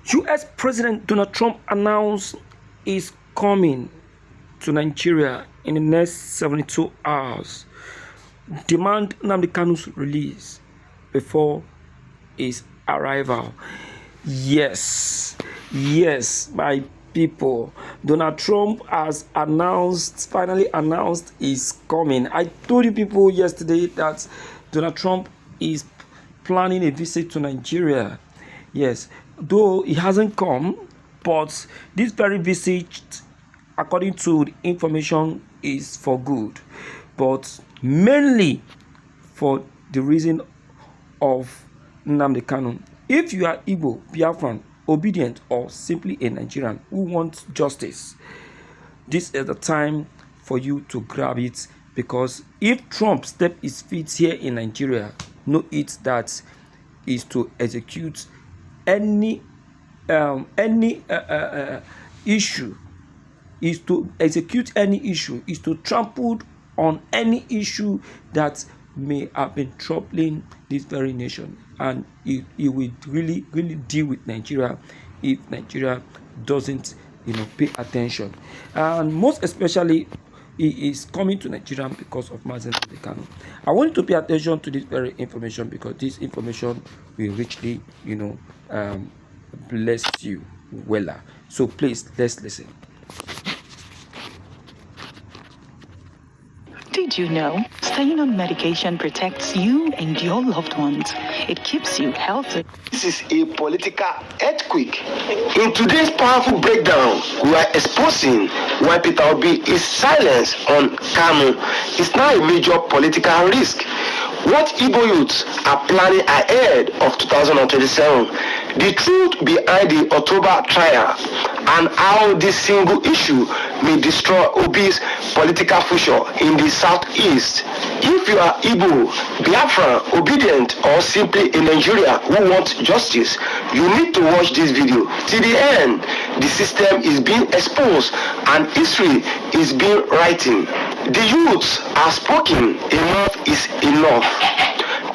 U.S. President Donald Trump announced is coming to Nigeria in the next 72 hours. Demand Kanu's release before his arrival. Yes, my people. Donald Trump has finally announced is coming. I told you people yesterday that Donald Trump is planning a visit to Nigeria. Yes, though he hasn't come, but this very visit, according to the information, is for good, but mainly for the reason of Nnamdi Kanu. If you are Igbo, Biafran, obedient, or simply a Nigerian who wants justice, this is the time for you to grab it, because if Trump steps his feet here in Nigeria, know it that is to execute any issue, is to execute any issue, is to trample on any issue that may have been troubling this very nation, and it will really deal with Nigeria if Nigeria doesn't pay attention. And most especially, he is coming to Nigeria because of Mazen Kanu. I want you to pay attention to this very information, because this information will richly bless you wella. So please, let's listen. Did you know staying on medication protects you and your loved ones? It keeps you healthy. This is a political earthquake. In today's powerful breakdown, we are exposing why Peter Obi is silence on Kanu is now a major political risk. What Igbo youths are planning ahead of 2027, the truth behind the October trial, and how this single issue may destroy Obi's political future in the southeast. If you are Igbo, Biafran, obedient, or simply a Nigeria who wants justice, you need to watch this video till the end. The system is being exposed and history is being written. The youths are spoken. Enough is enough.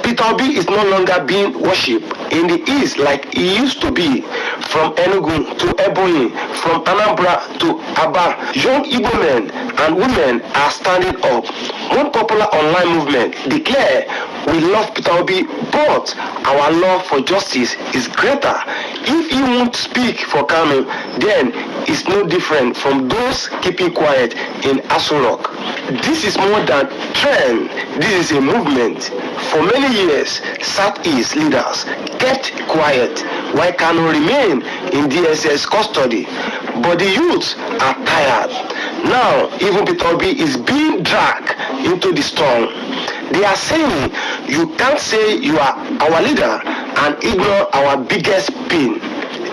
Peter Obi is no longer being worshipped in the east like he used to be. From Enugu to Ebonyi, from Anambra to Aba, young Igbo men and women are standing up. One popular online movement declared, "We love Peter Obi, but our love for justice is greater." If he won't speak for Kanu, then it's no different from those keeping quiet in Aso Rock. This is more than trend. This is a movement. For many years, Southeast leaders kept quiet while Kanu remained in DSS custody. But the youths are tired. Now, even Peter Obi is being dragged into the storm. They are saying, you can't say you are our leader and ignore our biggest pain.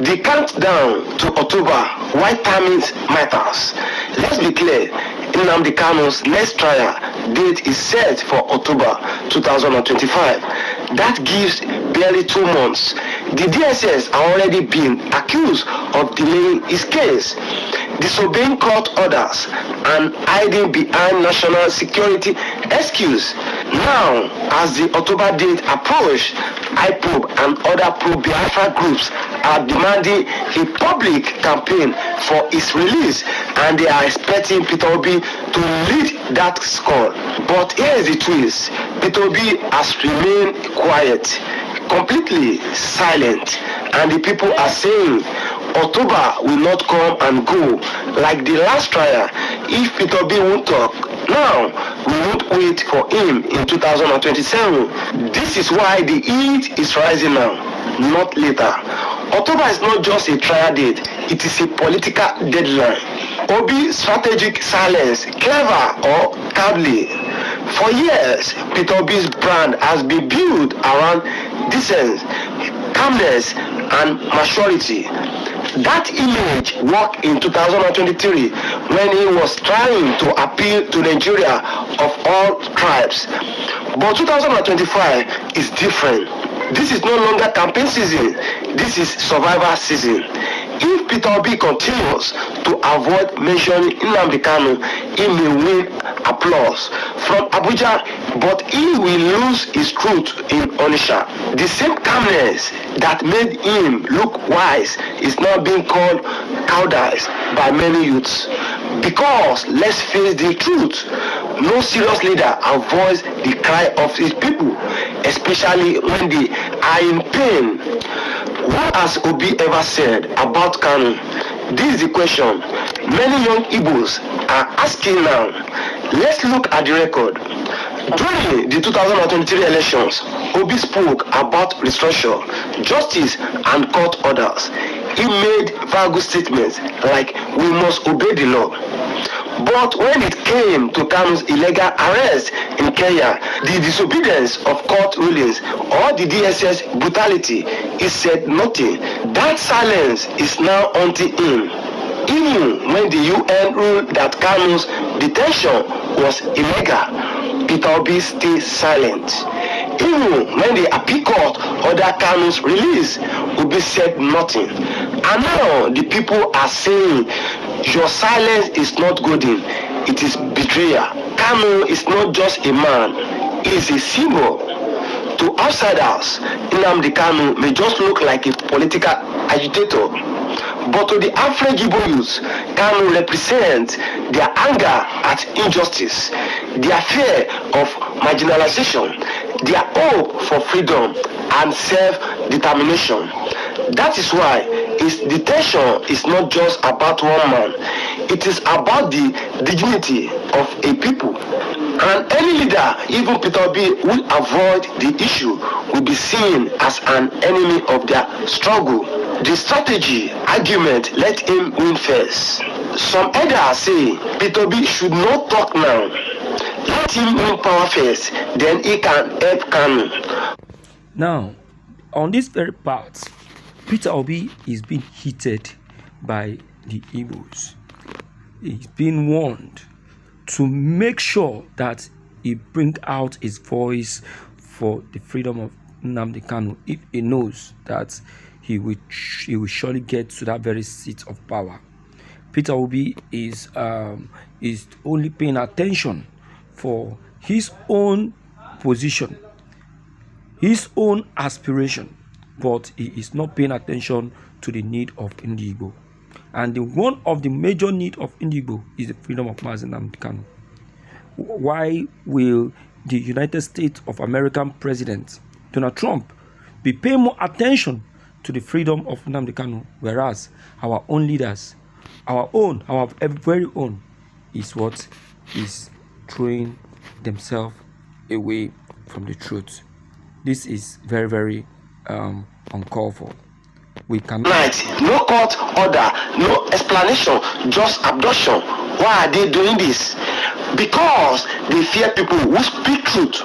The countdown to October, why timing matters. Let's be clear. Nnamdi Kanu's next trial date is set for October 2025. That gives barely 2 months. The DSS are already been accused of delaying his case, disobeying court orders, and hiding behind national security excuse. Now, as the October date approaches, IPOB and other pro-Biafra groups are demanding a public campaign for his release, and they are expecting Peter Obi to lead that score. But here is the twist. Peter Obi has remained quiet, completely silent, and the people are saying October will not come and go like the last trial. If Peter Obi won't talk now, we won't wait for him in 2027. This is why the heat is rising now, not later. October is not just a trial date, it is a political deadline. Obi's strategic silence, clever or cowardly. For years, Peter Obi's brand has been built around decency, calmness, and maturity. That image worked in 2023 when he was trying to appeal to Nigeria of all tribes. But 2025 is different. This is no longer campaign season. This is survival season. If Peter Obi continues to avoid mentioning Nnamdi Kanu, he may win applause from Abuja, but he will lose his truth in Onisha. The same calmness that made him look wise is now being called cowardice by many youths. Because let's face the truth, no serious leader avoids the cry of his people, especially when they are in pain. What has Obi ever said about Kanu? This is the question many young Igbos are asking now. Let's look at the record. During the 2023 elections, Obi spoke about restructure, justice, and court orders. He made vague statements like we must obey the law. But when it came to Kanu's illegal arrest in Kenya, the disobedience of court rulings, or the DSS brutality, he said nothing. That silence is now haunting him. Even when the UN ruled that Kanu's detention was illegal, Peter Obi stayed silent. Even when the appeal court ordered Kanu's release, Obi said nothing. And now the people are saying, your silence is not good, it is betrayal. Kanu is not just a man, he is a symbol. To outsiders, Nnamdi Kanu may just look like a political agitator. But to the average Igbo youth, Kanu represents their anger at injustice, their fear of marginalization, their hope for freedom and self-determination. That is why his detention is not just about one man, it is about the dignity of a people. And any leader, even Peter Obi, will avoid the issue, will be seen as an enemy of their struggle. The strategy argument, let him win first. Some elders say Peter Obi should not talk now. Let him win power first, then he can help Kanu. Now, on this very part, Peter Obi is being heated by the Igbos. He's been warned to make sure that he bring out his voice for the freedom of Nnamdi Kanu if he knows that he will surely get to that very seat of power. Peter Obi is only paying attention for his own position, his own aspiration, but he is not paying attention to the need of Igbo. And one of the major need of Igbo is the freedom of Mazi Nnamdi Kanu. Why will the United States of American President Donald Trump be paying more attention to the freedom of Nnamdi Kanu, whereas our own leaders, our very own, is what is throwing themselves away from the truth? This is very, very uncalled for. We cannot. No court order, no explanation, just abduction. Why are they doing this? Because they fear people who speak truth